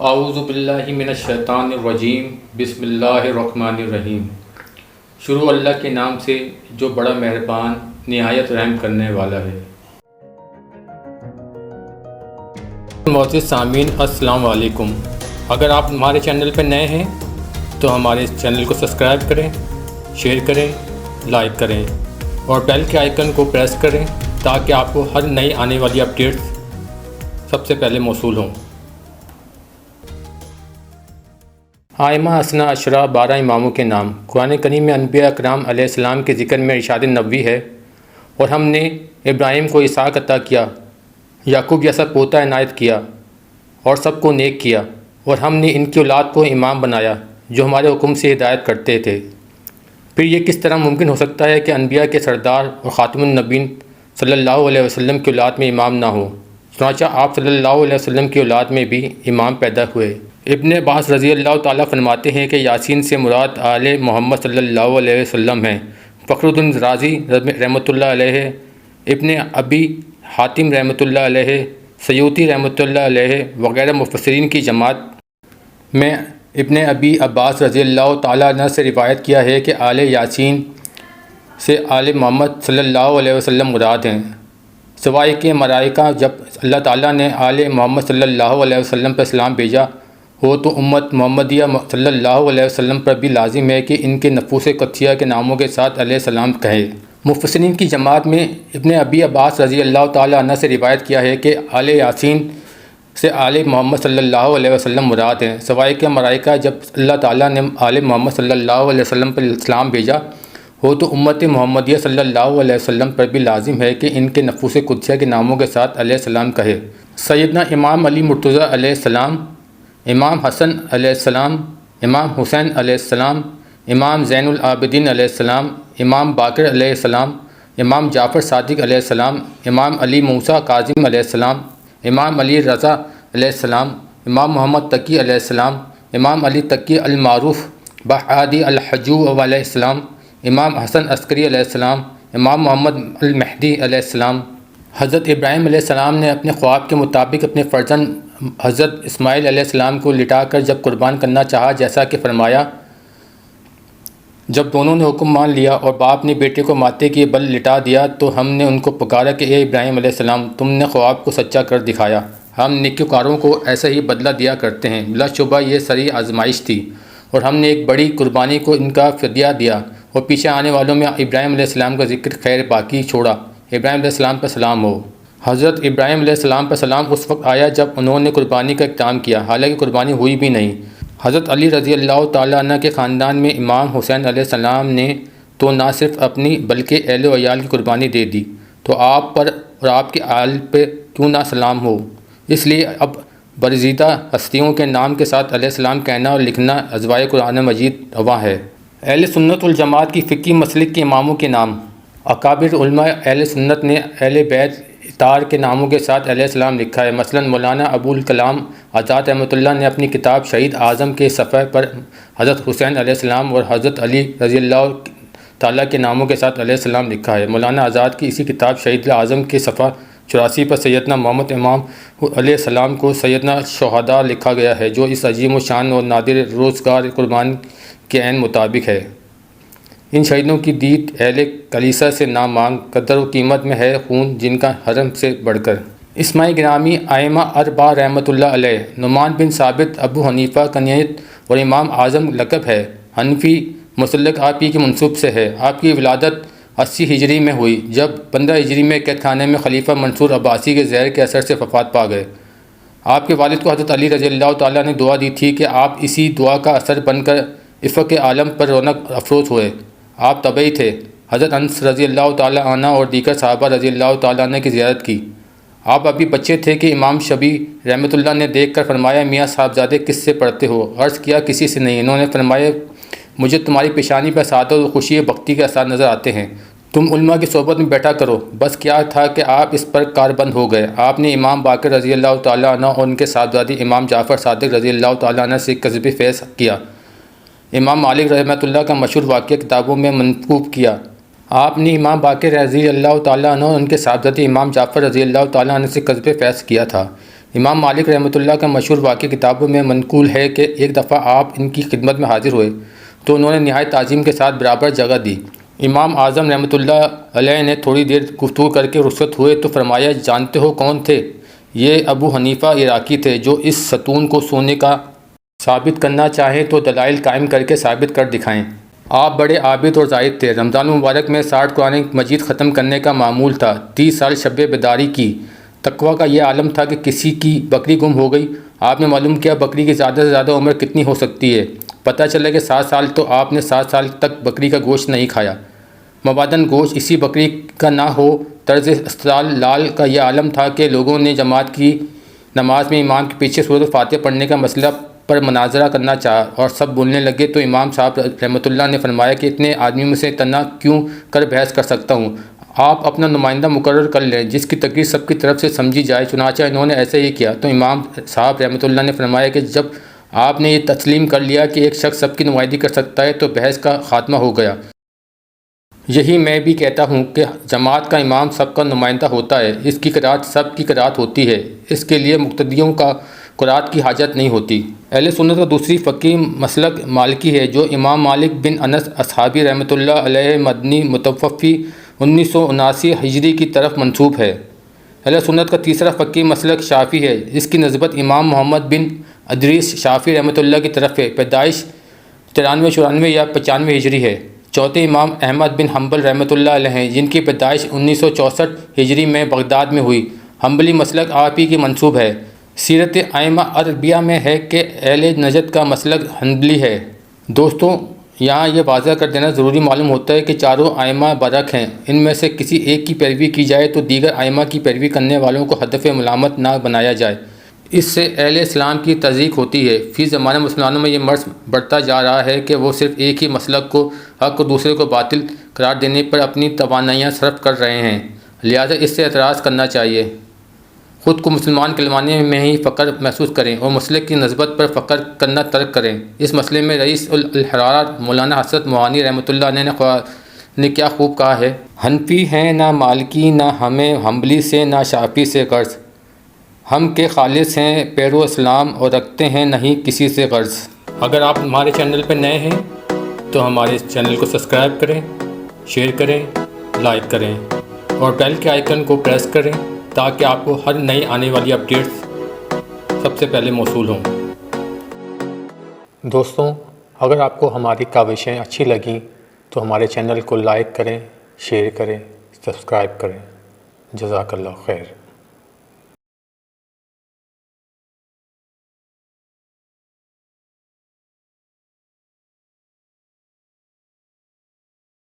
اعوذ باللہ من الشیطان الرجیم بسم اللہ الرحمن الرحیم۔ شروع اللہ کے نام سے جو بڑا مہربان نہایت رحم کرنے والا ہے۔ معزز سامعین السلام علیکم۔ اگر آپ ہمارے چینل پہ نئے ہیں تو ہمارے چینل کو سبسکرائب کریں، شیئر کریں، لائک کریں اور بیل کے آئیکن کو پریس کریں تاکہ آپ کو ہر نئی آنے والی اپڈیٹس سب سے پہلے موصول ہوں۔ آئمہ حسنہ عشرہ 12 اماموں کے نام۔ قرآن کریم میں انبیاء اکرام علیہ السلام کے ذکر میں ارشاد نبوی ہے، اور ہم نے ابراہیم کو اسحاق عطا کیا، یعقوب جیسا پوتا عنایت کیا اور سب کو نیک کیا، اور ہم نے ان کی اولاد کو امام بنایا جو ہمارے حکم سے ہدایت کرتے تھے۔ پھر یہ کس طرح ممکن ہو سکتا ہے کہ انبیاء کے سردار اور خاتم النبیین صلی اللہ علیہ وسلم کی اولاد میں امام نہ ہو؟ چنانچہ آپ صلی اللہ علیہ وسلم کی اولاد میں بھی امام پیدا ہوئے۔ ابن عباس رضی اللہ تعالیٰ فرماتے ہیں کہ یاسین سے مراد آل محمد صلی اللہ علیہ وسلم ہیں۔ فخر الدین رازی رحمۃ اللہ علیہ، ابن ابی حاتم رحمۃ اللہ علیہ، سیوطی رحمۃ اللہ علیہ وغیرہ مفسرین کی جماعت میں ابن ابی عباس رضی اللہ تعالیٰ عنہ سے روایت کیا ہے کہ آل یاسین سے آل محمد صلی اللہ علیہ وسلم مراد ہیں، سوائے کہ ملائکہ جب اللہ تعالیٰ نے آل محمد صلی اللہ علیہ وسلم پر اسلام بھیجا ہو تو امت محمدیہ صلی اللہ علیہ وسلم پر بھی لازم ہے کہ ان کے نفوس قدسیہ کے ناموں کے ساتھ علیہ السلام کہے۔ مفسرین کی جماعت میں ابن ابی عباس رضی اللہ تعالیٰ عنہ سے روایت کیا ہے کہ آل یاسین سے آل محمد صلی اللہ علیہ وسلم مراد ہیں، سوائے کہ ملائکہ جب اللہ تعالیٰ نے آل محمد صلی اللہ علیہ وسلم پر اسلام بھیجا ہو تو امت محمدیہ صلی اللہ علیہ وسلم پر بھی لازم ہے کہ ان کے نفوس قدسیہ کے ناموں کے ساتھ علیہ السلام کہے۔ سیدنا امام علی مرتضیٰ علیہ السلام، امام حسن علیہ السلام، امام حسین علیہ السلام، امام زین العابدین علیہ السلام، امام باقر علیہ السلام، امام جعفر صادق علیہ السلام، امام علی موسیٰ کاظم علیہ السلام، امام علی رضا علیہ السلام، امام محمد تقی علیہ السلام، امام علی تقی المعروف بحادی الحجو علیہ السلام، امام حسن عسکری علیہ السلام، امام محمد المہدی علیہ السلام۔ حضرت ابراہیم علیہ السلام نے اپنے خواب کے مطابق اپنے فرزند حضرت اسماعیل علیہ السلام کو لٹا کر جب قربان کرنا چاہا، جیسا کہ فرمایا، جب دونوں نے حکم مان لیا اور باپ نے بیٹے کو ماتے کے بل لٹا دیا تو ہم نے ان کو پکارا کہ اے ابراہیم علیہ السلام، تم نے خواب کو سچا کر دکھایا، ہم نیکوکاروں کو ایسا ہی بدلہ دیا کرتے ہیں۔ بلا شبہ یہ سری آزمائش تھی اور ہم نے ایک بڑی قربانی کو ان کا فدیہ دیا، اور پیچھے آنے والوں میں ابراہیم علیہ السلام کا ذکر خیر باقی چھوڑا۔ ابراہیم علیہ السلام پر سلام ہو۔ حضرت ابراہیم علیہ السلام پر سلام اس وقت آیا جب انہوں نے قربانی کا اقدام کیا، حالانکہ قربانی ہوئی بھی نہیں۔ حضرت علی رضی اللہ تعالیٰ عنہ کے خاندان میں امام حسین علیہ السلام نے تو نہ صرف اپنی بلکہ اہل و عیال کی قربانی دے دی، تو آپ پر اور آپ کے آل پہ کیوں نہ سلام ہو؟ اس لیے اب برزیدہ ہستیوں کے نام کے ساتھ علیہ السلام کہنا اور لکھنا ازوائے قرآن مجید رواں ہے۔ اہل سنت والجماعت کی فقہی مسلک کے اماموں کے نام۔ اکابر علماء اہل سنت نے اہل بیت اطہار کے ناموں کے ساتھ علیہ السلام لکھا ہے۔ مثلا مولانا ابوالکلام آزاد رحمۃ اللہ نے اپنی کتاب شہید اعظم کے صفحے پر حضرت حسین علیہ السلام اور حضرت علی رضی اللہ تعالیٰ کے ناموں کے ساتھ علیہ السلام لکھا ہے۔ مولانا آزاد کی اسی کتاب شہید اعظم کے صفحہ 84 پر سیدنا محمد امام علیہ السلام کو سیدنا شہداء لکھا گیا ہے، جو اس عظیم و شان اور نادر روزگار قربان کے عین مطابق ہے۔ ان شہیدوں کی دید اہل کلیسا سے نہ مانگ، قدر و قیمت میں ہے خون جن کا حرم سے بڑھ کر۔ اسماء گرامی ائمہ اربعہ رحمۃ اللہ علیہ۔ نعمان بن ثابت ابو حنیفہ کنیت اور امام اعظم لقب ہے۔ حنفی مسلک آپ ہی کے منسوب سے ہے۔ آپ کی ولادت 80 ہجری میں ہوئی، جب 15 ہجری میں قید خانے میں خلیفہ منصور عباسی کے زہر کے اثر سے وفات پا گئے۔ آپ کے والد کو حضرت علی رضی اللہ تعالیٰ نے دعا دی تھی کہ آپ اسی دعا کا اثر بن کر افق عالم پر رونق افروز ہوئے۔ آپ طبعی تھے۔ حضرت انس رضی اللہ تعالیٰ عنہ اور دیگر صحابہ رضی اللہ تعالیٰ عنہ کی زیارت کی۔ آپ ابھی بچے تھے کہ امام شبی رحمۃ اللہ نے دیکھ کر فرمایا، میاں صاحبزادے کس سے پڑھتے ہو؟ عرض کیا کسی سے نہیں۔ انہوں نے فرمایا، مجھے تمہاری پیشانی پر سعادت اور خوشی بختی کے اثار نظر آتے ہیں، تم علماء کی صحبت میں بیٹھا کرو۔ بس کیا تھا کہ آپ اس پر کاربند ہو گئے۔ آپ نے امام باقر رضی اللہ تعالیٰ عنہ اور ان کے صاحبزادے امام جعفر صادق رضی اللہ تعالیٰ عنہ سے کسب فیض کیا۔ امام مالک رحمۃ اللہ کا مشہور واقعہ کتابوں میں منقول کیا۔ آپ نے امام باقر رضی اللہ تعالیٰ عنہ اور ان کے صاحبزادے امام جعفر رضی اللہ تعالیٰ عنہ سے کسب فیض کیا تھا۔ امام مالک رحمۃ اللہ کا مشہور واقعہ کتابوں میں منقول ہے کہ ایک دفعہ آپ ان کی خدمت میں حاضر ہوئے تو انہوں نے نہایت تعظیم کے ساتھ برابر جگہ دی۔ امام اعظم رحمۃ اللہ علیہ نے تھوڑی دیر گفتگو کر کے رخصت ہوئے تو فرمایا، جانتے ہو کون تھے؟ یہ ابو حنیفہ عراقی تھے، جو اس ستون کو سونے کا ثابت کرنا چاہیں تو دلائل قائم کر کے ثابت کر دکھائیں۔ آپ بڑے عابد اور زاہد تھے۔ رمضان المبارک میں 60 قرآن مجید ختم کرنے کا معمول تھا۔ 30 سال شب بیداری کی۔ تقویٰ کا یہ عالم تھا کہ کسی کی بکری گم ہو گئی، آپ نے معلوم کیا بکری کی زیادہ سے زیادہ عمر کتنی ہو سکتی ہے، پتہ چلا کہ 7 سال، تو آپ نے 7 سال تک بکری کا گوشت نہیں کھایا۔ مبادن گوشت اسی بکری کا نہ ہو، طرز استدلال کا یہ عالم تھا کہ لوگوں نے جماعت کی نماز میں امام کے پیچھے سورۃ الفاتحہ پڑھنے کا مسئلہ پر مناظرہ کرنا چاہا اور سب بولنے لگے تو امام صاحب رحمۃ اللہ نے فرمایا کہ اتنے آدمی میں سے تنہا کیوں کر بحث کر سکتا ہوں، آپ اپنا نمائندہ مقرر کر لیں جس کی تقریر سب کی طرف سے سمجھی جائے۔ چنانچہ انہوں نے ایسے ہی کیا تو امام صاحب رحمۃ اللہ نے فرمایا کہ جب آپ نے یہ تسلیم کر لیا کہ ایک شخص سب کی نمائندگی کر سکتا ہے تو بحث کا خاتمہ ہو گیا۔ یہی میں بھی کہتا ہوں کہ جماعت کا امام سب کا نمائندہ ہوتا ہے، اس کی قرات سب کی قرات ہوتی ہے، اس کے لیے مقتدیوں کا قرات کی حاجت نہیں ہوتی۔ اہل سنت کا دوسری فقہی مسلک مالکی ہے، جو امام مالک بن انس اصحابی رحمۃ اللہ علیہ مدنی متوفی 1979 ہجری کی طرف منسوب ہے۔ اہل سنت کا تیسرا فقہی مسلک شافعی ہے، اس کی نسبت امام محمد بن ادریس شافعی رحمۃ اللہ کی طرف ہے، پیدائش 93 94 یا 95 ہجری ہے۔ چوتھے امام احمد بن حنبل رحمۃ اللہ علیہ ہیں، جن کی پیدائش 1964 ہجری میں بغداد میں ہوئی۔ حنبلی مسلک آپ ہی کی منسوب ہے۔ سیرت ائمہ اربعہ میں ہے کہ اہل نجد کا مسلک حنبلی ہے۔ دوستوں، یہاں یہ واضح کر دینا ضروری معلوم ہوتا ہے کہ چاروں ائمہ برحق ہیں، ان میں سے کسی ایک کی پیروی کی جائے تو دیگر ائمہ کی پیروی کرنے والوں کو ہدف ملامت نہ بنایا جائے، اس سے اہل اسلام کی تضییق ہوتی ہے۔ فی زمانہ مسلمانوں میں یہ مرض بڑھتا جا رہا ہے کہ وہ صرف ایک ہی مسلک کو حق اور دوسرے کو باطل قرار دینے پر اپنی توانائیاں صرف کر رہے ہیں، لہٰذا اس سے اعتراض کرنا چاہیے۔ خود کو مسلمان کہلوانے میں ہی فخر محسوس کریں اور مسلک کی نسبت پر فخر کرنا ترک کریں۔ اس مسئلے میں رئیس الحرارہ مولانا حسرت موانی رحمۃ اللہ علیہ نے کیا خوب کہا ہے، حنفی ہیں نہ مالکی، نہ ہمیں حنبلی سے نہ شافعی سے غرض، ہم کے خالص ہیں پیرو اسلام اور رکھتے ہیں نہیں کسی سے غرض۔ اگر آپ ہمارے چینل پہ نئے ہیں تو ہمارے چینل کو سبسکرائب کریں، شیئر کریں، لائک کریں اور بیل کے آئیکن کو پریس کریں تاکہ آپ کو ہر نئی آنے والی اپڈیٹس سب سے پہلے موصول ہوں۔ دوستوں، اگر آپ کو ہماری کاوشیں اچھی لگیں تو ہمارے چینل کو لائک کریں، شیئر کریں، سبسکرائب کریں۔ جزاک اللہ خیر۔